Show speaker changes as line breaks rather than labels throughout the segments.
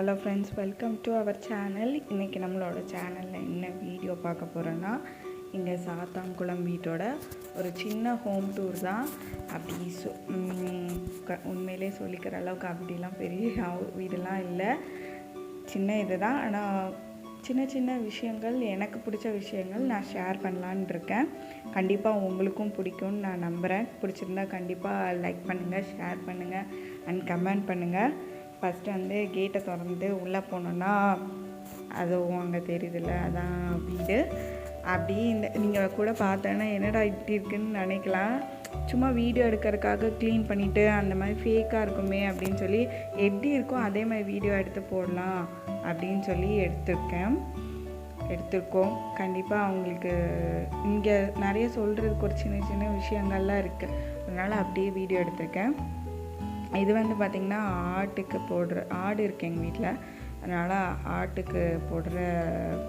Hello friends, welcome to our channel. இன்றைக்கி நம்மளோட சேனலில் என்ன வீடியோ பார்க்க போகிறோன்னா, இங்கே சாத்தான்குளம் வீட்டோட ஒரு சின்ன ஹோம் டூர் தான். அப்படி உண்மையிலே சொல்லிக்கிற அளவுக்கு அப்படிலாம் பெரிய வீடெல்லாம் இல்லை, சின்ன இது தான். ஆனால் சின்ன சின்ன விஷயங்கள், எனக்கு பிடிச்ச விஷயங்கள் நான் ஷேர் பண்ணலான் இருக்கேன். கண்டிப்பாக உங்களுக்கும் பிடிக்கும்னு நான் நம்புகிறேன். பிடிச்சிருந்தா கண்டிப்பாக லைக் பண்ணுங்கள், ஷேர் பண்ணுங்கள் அண்ட் கமெண்ட் பண்ணுங்கள். ஃபஸ்ட்டு வந்து கேட்டை திறந்து உள்ளே போனோன்னா அதுவும் அங்கே தெரியுதுல்ல, அதான் வீடு. அப்படி நீங்கள் கூட பார்த்தோன்னா என்னடா இப்படி இருக்குதுன்னு நினைக்கலாம். சும்மா வீடியோ எடுக்கிறதுக்காக க்ளீன் பண்ணிவிட்டு அந்த மாதிரி ஃபேக்காக இருக்குமே அப்படின்னு சொல்லி எப்படி இருக்கோ அதே மாதிரி வீடியோ எடுத்து போடலாம் அப்படின்னு சொல்லி எடுத்திருக்கோம். கண்டிப்பாக அவங்களுக்கு இங்கே நிறைய சொல்கிறதுக்கு ஒரு சின்ன சின்ன விஷயங்கள்லாம் இருக்குது, அதனால் அப்படியே வீடியோ எடுத்திருக்கேன். இது வந்து பார்த்திங்கன்னா ஆட்டுக்கு போடுற ஆடு இருக்குது எங்கள் வீட்டில், அதனால் ஆட்டுக்கு போடுற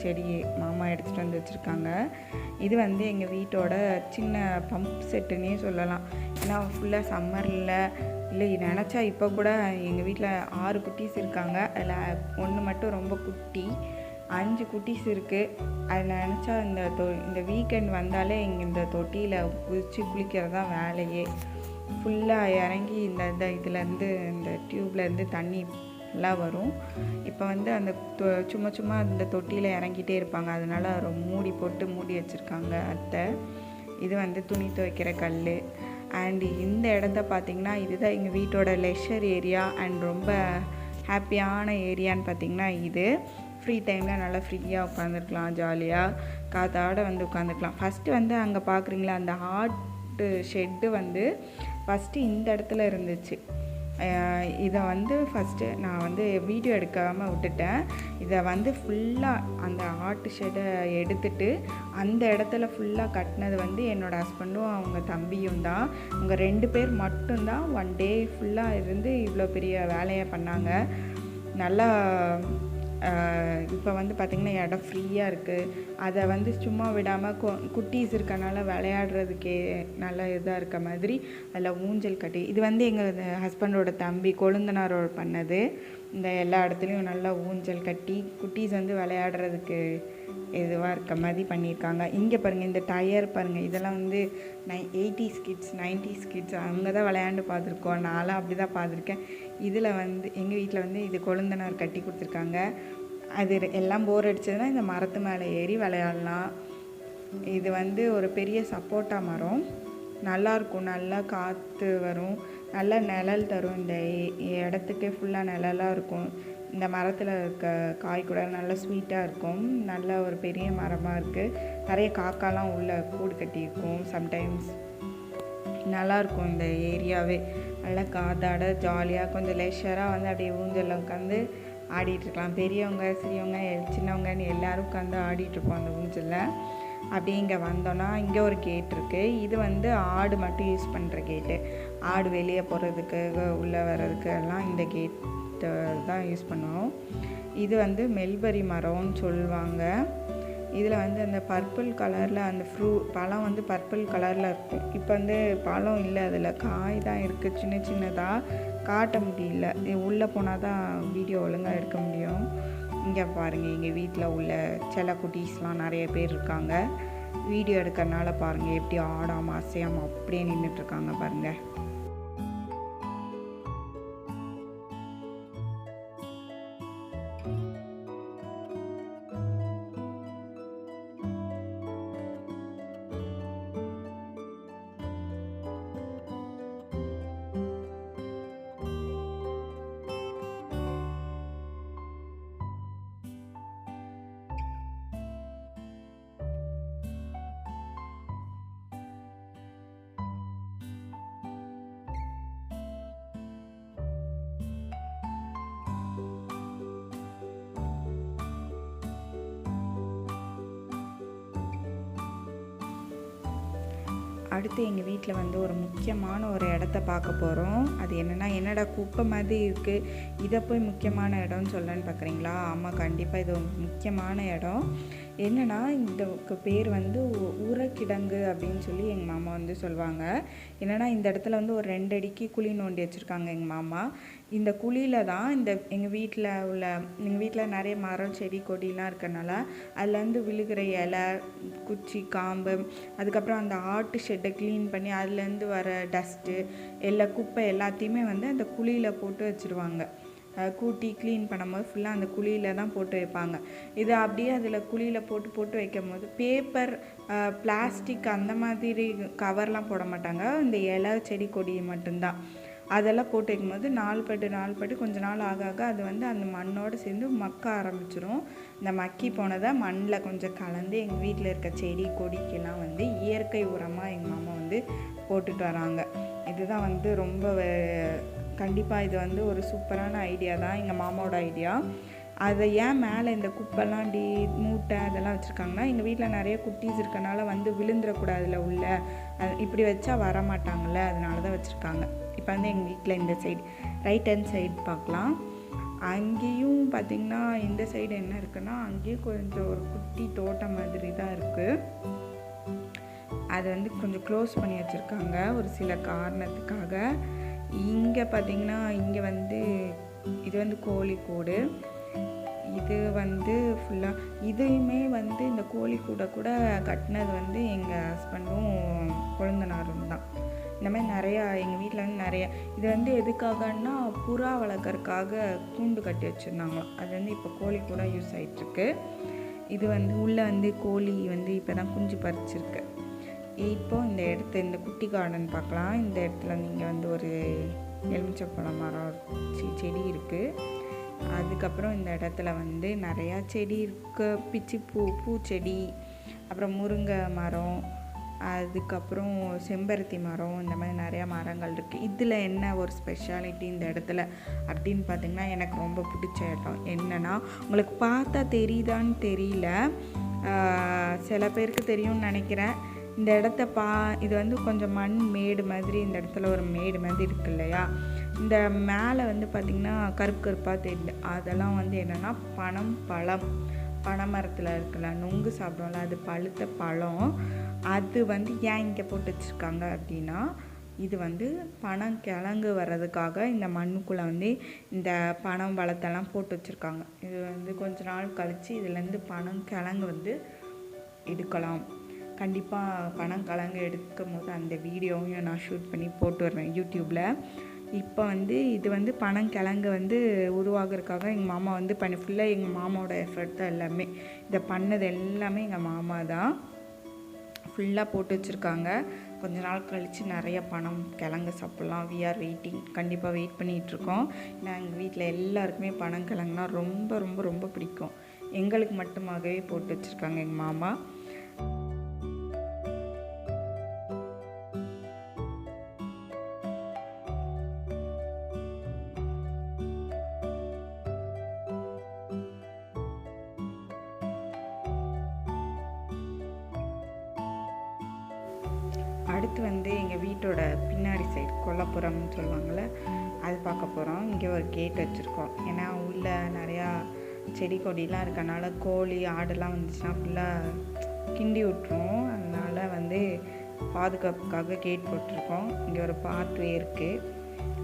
செடி மாமா எடுத்துகிட்டு வந்து வச்சுருக்காங்க. இது வந்து எங்கள் வீட்டோட சின்ன பம்ப் செட்டுன்னே சொல்லலாம். ஏன்னா ஃபுல்லாக சம்மரில் இல்லை நினச்சா இப்போ கூட எங்கள் வீட்டில் 6 குட்டீஸ் இருக்காங்க. அதில் ஒன்று மட்டும் ரொம்ப குட்டி, 5 குட்டீஸ் இருக்குது. அது நினச்சா இந்த வீக்கெண்ட் வந்தாலே இங்கே இந்த தொட்டியில் குதித்து குளிக்கிறது தான் வேலையே. ஃபுல்லாக இறங்கி இதுலேருந்து இந்த டியூப்லேருந்து தண்ணி எல்லாம் வரும். இப்போ வந்து அந்த சும்மா இந்த தொட்டியில் இறங்கிட்டே இருப்பாங்க, அதனால் மூடி போட்டு மூடி வச்சுருக்காங்க அத்தை. இது வந்து துணி துவைக்கிற கல். அண்ட் இந்த இடத்த பார்த்திங்கன்னா இதுதான் எங்கள் வீட்டோட லெஷர் ஏரியா அண்ட் ரொம்ப ஹாப்பியான ஏரியான்னு பார்த்திங்கன்னா இது. ஃப்ரீ டைமில் நல்லா ஃப்ரீயாக உட்காந்துருக்கலாம், ஜாலியாக காத்தாட வந்து உட்காந்துருக்கலாம். ஃபஸ்ட்டு வந்து அங்கே பார்க்குறீங்களா அந்த ஷெட்டு வந்து ஃபஸ்ட்டு இந்த இடத்துல இருந்துச்சு. இதை வந்து ஃபஸ்ட்டு நான் வந்து வீடியோ எடுக்காமல் விட்டுட்டேன். இதை வந்து ஃபுல்லாக அந்த ஆட்டு ஷெட்டை எடுத்துட்டு அந்த இடத்துல ஃபுல்லாக கட்டினது வந்து என்னோடய ஹஸ்பண்டும் அவங்க தம்பியும் தான். அவங்க 2 பேர் மட்டும்தான் 1 டே ஃபுல்லாக இருந்து இவ்வளோ பெரிய வேலையை பண்ணாங்க. நல்லா இப்போ வந்து பார்த்திங்கன்னா இடம் ஃப்ரீயாக இருக்குது. அதை வந்து சும்மா விடாமல் குட்டீஸ் இருக்கனால விளையாடுறதுக்கே நல்ல இதாக இருக்க மாதிரி அதில் ஊஞ்சல் கட்டி, இது வந்து எங்கள் ஹஸ்பண்டோட தம்பி கொழுந்தனாரோட பண்ணது. இந்த எல்லா இடத்துலையும் நல்லா ஊஞ்சல் கட்டி குட்டீஸ் வந்து விளையாடுறதுக்கு இதுவாக இருக்க மாதிரி பண்ணியிருக்காங்க. இங்கே பாருங்கள், இந்த டயர் பாருங்கள், இதெல்லாம் வந்து 80s கிட்ஸ் 90s கிட்ஸ் அங்கே தான் விளையாண்டு பார்த்துருக்கோம். நான்லாம் அப்படி தான் பார்த்துருக்கேன். இதில் வந்து எங்கள் வீட்டில் வந்து இது கொழுந்தனார் கட்டி கொடுத்துருக்காங்க. அது எல்லாம் போர் அடிச்சதுன்னா இந்த மரத்து மேலே ஏறி விளையாடலாம். இது வந்து ஒரு பெரிய சப்போட்டா மரம், நல்லாயிருக்கும், நல்லா காற்று வரும், நல்ல நிழல் தரும். இந்த இடத்துக்கே ஃபுல்லாக நிழலாக இருக்கும். இந்த மரத்தில் இருக்க காய் கூட நல்லா ஸ்வீட்டாக இருக்கும். நல்ல ஒரு பெரிய மரமாக இருக்குது. நிறைய காக்காலாம் உள்ளே கூடு கட்டியிருக்கும். சம்டைம்ஸ் நல்லாயிருக்கும் இந்த ஏரியாவே. நல்லா காத்தாட ஜாலியாக கொஞ்சம் லெஷராக வந்து அப்படியே ஊஞ்சலில் உட்காந்து ஆடிட்டுருக்கலாம். பெரியவங்க சிறியவங்க சின்னவங்கன்னு எல்லோரும் உட்காந்து ஆடிட்டுருப்போம் அந்த ஊஞ்சலில். அப்படியே இங்கே வந்தோன்னா இங்கே ஒரு கேட் இருக்குது. இது வந்து ஆடு மட்டும் யூஸ் பண்ணுற கேட்டு. ஆடு வெளியே போகிறதுக்கு உள்ளே வர்றதுக்கு எல்லாம் இந்த கேட்டு தான் யூஸ் பண்ணுவோம். இது வந்து மெல்பரி மரம்னு சொல்லுவாங்க. இதில் வந்து அந்த பர்பிள் கலரில் அந்த பழம் வந்து பர்பிள் கலரில் இருக்கும். இப்போ வந்து பழம் இல்லை, அதில் காய் தான் இருக்குது, சின்ன சின்னதாக காட்ட முடியல. உள்ளே போனால் தான் வீடியோ ஒழுங்காக எடுக்க முடியும். இங்கே பாருங்கள், எங்கள் வீட்டில் உள்ள செல்ல குட்டீஸ்லாம் நிறைய பேர் இருக்காங்க. வீடியோ எடுக்கிறனால பாருங்கள் எப்படி ஆடாமல் அசையாமல் அப்படியே நின்றுட்டுருக்காங்க பாருங்கள். அடுத்து எங்கள் வீட்டில் வந்து ஒரு முக்கியமான ஒரு இடத்த பார்க்க போகிறோம். அது என்னடா குப்பை மாதிரி இருக்குது, இதை போய் முக்கியமான இடம்னு சொல்லலான்னு பார்க்குறீங்களா? ஆமாம், கண்டிப்பாக இது ஒரு முக்கியமான இடம். என்னென்னா இதுக்கு பேர் வந்து உரக்கிடங்கு அப்படின்னு சொல்லி எங்கள் மாமா வந்து சொல்லுவாங்க. என்னென்னா இந்த இடத்துல வந்து ஒரு 2 அடிக்கு குழி நோண்டி வச்சுருக்காங்க எங்கள் மாமா. இந்த குழியில் தான் எங்கள் வீட்டில் நிறைய மரம் செடி கொடிலாம் இருக்கறனால அதுலேருந்து விழுகிற இலை, குச்சி, காம்பு, அதுக்கப்புறம் அந்த ஆட்டு ஷெட்டை க்ளீன் பண்ணி அதுலேருந்து வர டஸ்ட்டு, குப்பை எல்லாத்தையுமே வந்து அந்த குழியில் போட்டு வச்சுருவாங்க. கூட்டி க்ளீன் பண்ணும்போது ஃபுல்லாக அந்த குழியில் தான் போட்டு வைப்பாங்க. இது அப்படியே அதில் குழியில் போட்டு வைக்கும் போது பேப்பர், பிளாஸ்டிக் அந்த மாதிரி கவர்லாம் போட மாட்டாங்க. இந்த இலை, செடி, கொடி மட்டும்தான் அதெல்லாம் போட்டு வைக்கும்போது நாள் பட்டு கொஞ்ச நாள் ஆக அது வந்து அந்த மண்ணோடு சேர்ந்து மக்க ஆரம்பிச்சிடும். இந்த மக்கி போனதை மண்ணில் கொஞ்சம் கலந்து எங்கள் வீட்டில் இருக்க செடி கொடிக்கெல்லாம் வந்து இயற்கை உரமாக எங்கள் மாமா வந்து போட்டுட்டு வராங்க. இதுதான் வந்து ரொம்ப கண்டிப்பாக இது வந்து ஒரு சூப்பரான ஐடியா தான் எங்கள் மாமாவோட ஐடியா. அதை ஏன் மேலே இந்த குப்பைலாம் மூட்டை அதெல்லாம் வச்சுருக்காங்கன்னா, எங்கள் வீட்டில் நிறைய குட்டீஸ் இருக்கனால வந்து விழுந்துடக்கூடாதுல உள்ள, இப்படி வச்சா வரமாட்டாங்கள்ல, அதனால தான் வச்சுருக்காங்க. இப்போ வந்து எங்கள் வீட்டில் இந்த சைடு ரைட் ஹேண்ட் சைடு பார்க்கலாம். அங்கேயும் பார்த்திங்கன்னா இந்த சைடு என்ன இருக்குன்னா, அங்கேயும் கொஞ்சம் ஒரு குட்டி தோட்டம் மாதிரி தான் இருக்குது. அதை வந்து கொஞ்சம் க்ளோஸ் பண்ணி வச்சுருக்காங்க ஒரு சில காரணத்துக்காக. இங்கே பார்த்திங்கன்னா இங்கே வந்து இது வந்து கோழிக்கூடு. இது வந்து ஃபுல்லாக இதையுமே வந்து இந்த கோழிக்கூடை கூட கட்டினது வந்து எங்கள் ஹஸ்பண்டும் கொழுந்தனாரும் தான். இந்த மாதிரி நிறையா எங்கள் வீட்டில் வந்து நிறையா இது வந்து எதுக்காகன்னா புறா வளர்க்குறதுக்காக கூண்டு கட்டி வச்சுருந்தாங்களாம். அது வந்து இப்போ கோழிக்கூட யூஸ் ஆகிட்டுருக்கு. இது வந்து உள்ளே வந்து கோழி வந்து இப்போ தான் குஞ்சு பறிச்சிருக்கு. இப்போ இந்த குட்டி கார்டன் பார்க்கலாம். இந்த இடத்துல நீங்கள் வந்து ஒரு எலுமிச்சப்பழம் மரம் செடி இருக்குது. அதுக்கப்புறம் இந்த இடத்துல வந்து நிறையா செடி இருக்குது. பிச்சி பூச்செடி, அப்புறம் முருங்கை மரம், அதுக்கப்புறம் செம்பருத்தி மரம், இந்த மாதிரி நிறையா மரங்கள் இருக்குது. இதில் என்ன ஒரு ஸ்பெஷாலிட்டி இந்த இடத்துல அப்படின்னு பார்த்திங்கன்னா, எனக்கு ரொம்ப பிடிச்ச இடம் என்னென்னா, உங்களுக்கு பார்த்தா தெரியுதான்னு தெரியல, சில பேருக்கு தெரியும்னு நினைக்கிறேன். இந்த இடத்த இது வந்து கொஞ்சம் மண் மேடு மாதிரி, இந்த இடத்துல ஒரு மேடு மாதிரி இருக்கு இல்லையா, இந்த மேலே வந்து பார்த்திங்கன்னா கருப்பாக தெரியுது. அதெல்லாம் வந்து என்னென்னா பனை மரத்தில் இருக்குல்ல, நொங்கு சாப்பிடுவோம்ல, அது பழுத்த பழம். அது வந்து ஏன் இங்கே போட்டு வச்சுருக்காங்க அப்படின்னா, இது வந்து பனங்கிழங்கு வர்றதுக்காக இந்த மண்ணுக்குள்ளே வந்து இந்த பனம் பழத்தெல்லாம் போட்டு வச்சுருக்காங்க. இது வந்து கொஞ்ச நாள் கழித்து இதுலேருந்து பனங்கிழங்கு வந்து எடுக்கலாம். கண்டிப்பாக பனங்கிழங்கு எடுக்கும் போது அந்த வீடியோவையும் நான் ஷூட் பண்ணி போட்டு வருவேன் யூடியூப்பில். இப்போ வந்து இது வந்து பனங்கிழங்கு வந்து உருவாகிறதுக்காக எங்கள் மாமா வந்து ஃபுல்லாக எங்கள் மாமாவோட எஃபர்ட் தான் எல்லாமே. இதை பண்ணது எல்லாமே எங்கள் மாமா தான் ஃபுல்லாக போட்டு வச்சுருக்காங்க. கொஞ்ச நாள் கழித்து நிறைய கிழங்கு சாப்பிட்லாம். We are waiting. கண்டிப்பாக வெயிட் பண்ணிகிட்ருக்கோம். ஏன்னா எங்கள் வீட்டில் எல்லாருக்குமே பனங்கிழங்குனா ரொம்ப ரொம்ப ரொம்ப பிடிக்கும். எங்களுக்கு மட்டுமாகவே போட்டு வச்சுருக்காங்க எங்கள் மாமா. அடுத்து வந்து எங்கள் வீட்டோட பின்னாடி சைடு கொல்லப்புறம்னு சொல்லுவாங்கள்ல, அது பார்க்க போகிறோம். இங்கே ஒரு கேட் வச்சுருக்கோம். ஏன்னா உள்ளே நிறையா செடி கொடிலாம் இருக்கனால கோழி ஆடெல்லாம் வந்துச்சுன்னா ஃபுல்லாக கிண்டி விட்டுரும். அதனால் வந்து பாதுகாப்புக்காக கேட் போட்டிருக்கோம். இங்கே ஒரு பாத்வே இருக்குது.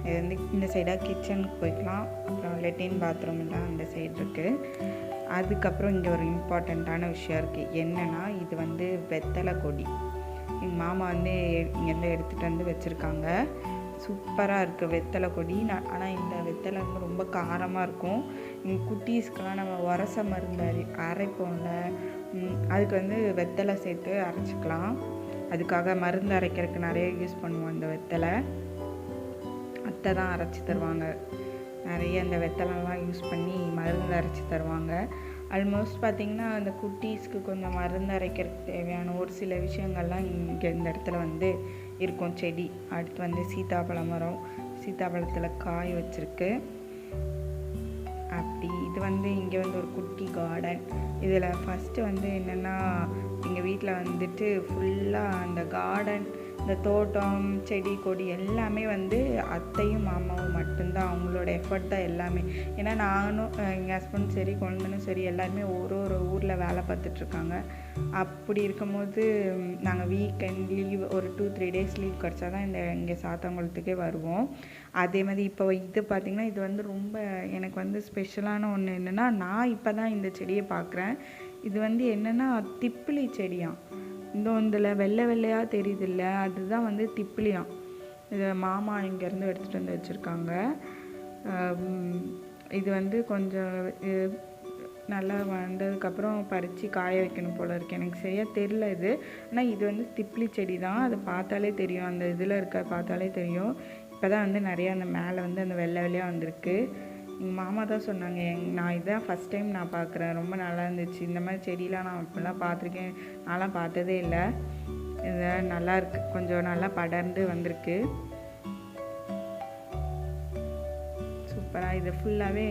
இது வந்து இந்த சைடாக கிச்சனுக்கு போய்க்கலாம். அப்புறம் லெட்டின் பாத்ரூம் எல்லாம் அந்த சைடு இருக்குது. அதுக்கப்புறம் இங்கே ஒரு இம்பார்ட்டண்ட்டான விஷயம் இருக்குது. என்னென்னா, இது வந்து வெத்தலை கொடி. எங்கள் மாமா வந்து இங்கேருந்து எடுத்துகிட்டு வந்து வச்சுருக்காங்க. சூப்பராக இருக்குது வெத்தலை கொடி. ஆனால் இந்த வெத்தலை வந்து ரொம்ப காரமாக இருக்கும். எங்கள் குட்டீஸ்க்கெலாம் நம்ம உரச மருந்து அரைப்போம்ல, அதுக்கு வந்து வெத்தலை சேர்த்து அரைச்சிக்கலாம். அதுக்காக மருந்து அரைக்கிறதுக்கு நிறைய யூஸ் பண்ணுவோம். இந்த வெத்தலை அத்தை தான் அரைச்சி தருவாங்க. நிறைய இந்த வெத்தலைலாம் யூஸ் பண்ணி மருந்து அரைச்சி தருவாங்க. ஆல்மோஸ்ட் பார்த்திங்கன்னா அந்த குட்டீஸ்க்கு கொஞ்சம் மருந்து அரைக்கிறதுக்கு தேவையான ஒரு சில விஷயங்கள்லாம் இங்கே இந்த இடத்துல வந்து இருக்கும். செடி. அடுத்து வந்து சீத்தாப்பழ மரம், சீத்தாப்பழத்தில் காய் வச்சுருக்கு. அப்படி இது வந்து இங்கே வந்து ஒரு குட்டி கார்டன். இதில் ஃபஸ்ட்டு வந்து என்னென்னா, எங்கள் வீட்டில் வந்துட்டு ஃபுல்லாக அந்த கார்டன் இந்த தோட்டம் செடி கொடி எல்லாமே வந்து அத்தையும் மாமாவும் மட்டும்தான், அவங்களோட எஃபர்ட் தான் எல்லாமே. ஏன்னா நானும் எங்கள் ஹஸ்பண்ட் சரி குழந்தைனும் சரி எல்லாருமே ஒரு ஊரில் வேலை பார்த்துட்ருக்காங்க. அப்படி இருக்கும்போது நாங்கள் வீக்கெண்ட் லீவ் ஒரு 2-3 டேஸ் லீவ் கிடச்சா தான் இங்கே சாத்தாங்குளத்துக்கே வருவோம். அதே மாதிரி இப்போ இது பார்த்திங்கன்னா இது வந்து ரொம்ப எனக்கு வந்து ஸ்பெஷலான ஒன்று என்னென்னா, நான் இப்போ தான் இந்த செடியை பார்க்குறேன். இது வந்து என்னென்னா திப்பிலி செடியாம். இதில் வெள்ளையாக தெரியுதில்ல, அதுதான் வந்து திப்பிலியாம். இதை மாமா இங்கேருந்து எடுத்துகிட்டு வந்து வச்சுருக்காங்க. இது வந்து கொஞ்சம் நல்லா வந்ததுக்கப்புறம் பறித்து காய வைக்கணும் போல் இருக்குது. எனக்கு சரியாக தெரில இது. ஆனால் இது வந்து திப்பிலி செடி தான். அது பார்த்தாலே தெரியும், அந்த இதில் இருக்க பார்த்தாலே தெரியும். இப்போ தான் வந்து நிறையா அந்த மேலே வந்து அந்த வெள்ளையாக வந்திருக்கு. எங்கள் மாமா தான் சொன்னாங்க, நான் இதான் ஃபஸ்ட் டைம் நான் பார்க்குறேன், ரொம்ப நல்லா இருந்துச்சு, இந்த மாதிரி செடியெலாம் நான் இப்படிலாம் பார்த்துருக்கேன், நான்லாம் பார்த்ததே இல்லை, இது நல்லாயிருக்கு, கொஞ்சம் நல்லா படர்ந்து வந்திருக்கு, சூப்பராக. இது ஃபுல்லாகவே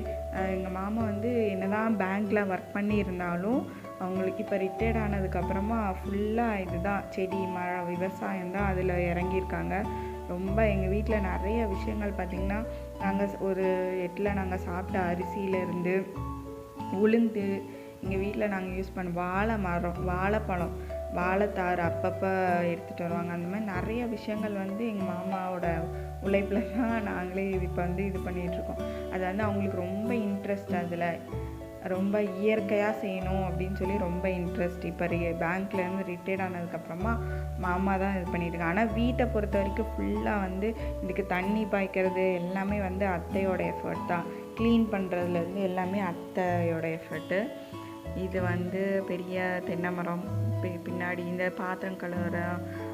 எங்கள் மாமா வந்து என்ன தான் பேங்க்கில் ஒர்க் பண்ணியிருந்தாலும் அவங்களுக்கு இப்போ ரிட்டையர்ட் ஆனதுக்கப்புறமா ஃபுல்லாக இதுதான் செடி விவசாயம் தான் அதில் இறங்கியிருக்காங்க. ரொம்ப எங்கள் வீட்டில் நிறைய விஷயங்கள் பார்த்திங்கன்னா, நாங்கள் ஒரு எட்டில் நாங்கள் சாப்பிட்ட அரிசியிலேருந்து உளுந்து, எங்கள் வீட்டில் நாங்கள் யூஸ் பண்ண வாழை மரம், வாழைப்பழம், வாழைத்தாறு அப்பப்போ எடுத்துகிட்டு வருவாங்க. அந்த மாதிரி நிறைய விஷயங்கள் வந்து எங்கள் மாமாவோட உழைப்பில் தான் நாங்களே இப்போ வந்து இது பண்ணிகிட்ருக்கோம். அது வந்து அவங்களுக்கு ரொம்ப இன்ட்ரெஸ்ட், அதில் ரொம்ப இயற்கையாக செய்யணும் அப்படின்னு சொல்லி ரொம்ப இன்ட்ரெஸ்ட். இப்போ பேங்க்லேருந்து ரிட்டையர்ட் ஆனதுக்கப்புறமா மாமா தான் இது பண்ணியிருக்காங்க. ஆனால் வீட்டை பொறுத்த வரைக்கும் ஃபுல்லாக வந்து இதுக்கு தண்ணி பாய்க்கிறது எல்லாமே வந்து அத்தையோட எஃபர்ட் தான். க்ளீன் பண்ணுறதுலேருந்து எல்லாமே அத்தையோட எஃபர்ட்டு. இது வந்து பெரிய தென்னை மரம், பின்னாடி இந்த பாத்திரம் கழுவுற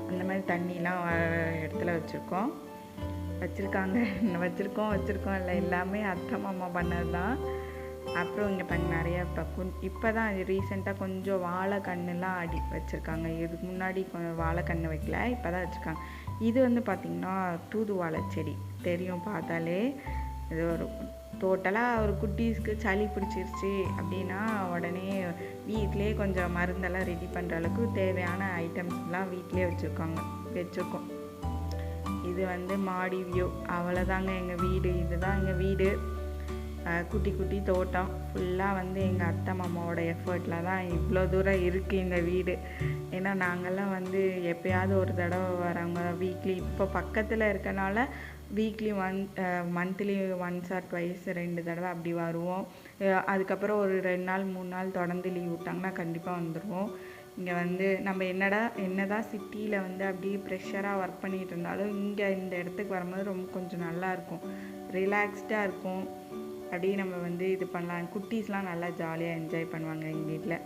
அந்த மாதிரி தண்ணிலாம் இடத்துல வச்சுருக்கோம் இல்லை, எல்லாமே அத்தை மாமா பண்ணது தான். அப்புறம் இங்கே நிறைய இப்போ தான் ரீசெண்டாக கொஞ்சம் வாழைக்கண்ணுலாம் வச்சுருக்காங்க. இதுக்கு முன்னாடி வாழைக்கன்று வைக்கல, இப்போ தான் வச்சுருக்காங்க. இது வந்து பார்த்திங்கன்னா தூதுவாழை செடி தெரியும் பார்த்தாலே. இது ஒரு டோட்டலாக ஒரு குட்டீஸ்க்கு சளி பிடிச்சிருச்சு அப்படின்னா உடனே வீட்டிலே கொஞ்சம் மருந்தெல்லாம் ரெடி பண்ணுற அளவுக்கு தேவையான ஐட்டம்ஸ்லாம் வீட்டிலே வச்சுருக்கோம். இது வந்து மாடி வியூ, அவ்வளோதாங்க எங்கள் வீடு. இதுதான் எங்கள் வீடு. குட்டி குட்டி தோட்டம் ஃபுல்லாக வந்து எங்கள் அத்தை மாமாவோட எஃபர்ட்டில் தான் இவ்வளோ தூரம் இருக்குது இந்த வீடு. ஏன்னா நாங்கள்லாம் வந்து எப்போயாவது ஒரு தடவை வரவங்க, வீக்லி இப்போ பக்கத்தில் இருக்கனால weekly monthly once R twice 2 தடவை அப்படி வருவோம். அதுக்கப்புறம் ஒரு 2 நாள் 3 நாள் தொடர்ந்து லீவ் விட்டாங்கன்னா கண்டிப்பாக வந்துடுவோம். இங்கே வந்து நம்ம என்னதான் சிட்டியில் வந்து அப்படியே ப்ரெஷராக ஒர்க் பண்ணிகிட்டு இருந்தாலும் இங்கே இந்த இடத்துக்கு வரும்போது ரொம்ப கொஞ்சம் நல்லாயிருக்கும், ரிலாக்ஸ்டாக இருக்கும். அப்படியே நம்ம வந்து இது பண்ணலாம். குட்டீஸ்லாம் நல்லா ஜாலியாக என்ஜாய் பண்ணுவாங்க எங்கள் வீட்டில்.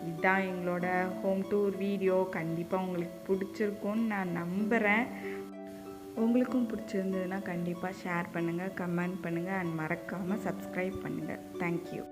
இதுதான் எங்களோட ஹோம் டூர் வீடியோ. கண்டிப்பாக உங்களுக்கு பிடிச்சிருக்கும்னு நான் நம்புகிறேன். உங்களுக்கும் பிடிச்சிருந்ததுன்னா கண்டிப்பாக ஷேர் பண்ணுங்கள், கமெண்ட் பண்ணுங்கள் அண்ட் மறக்காமல் சப்ஸ்கிரைப் பண்ணுங்கள். தேங்க்யூ.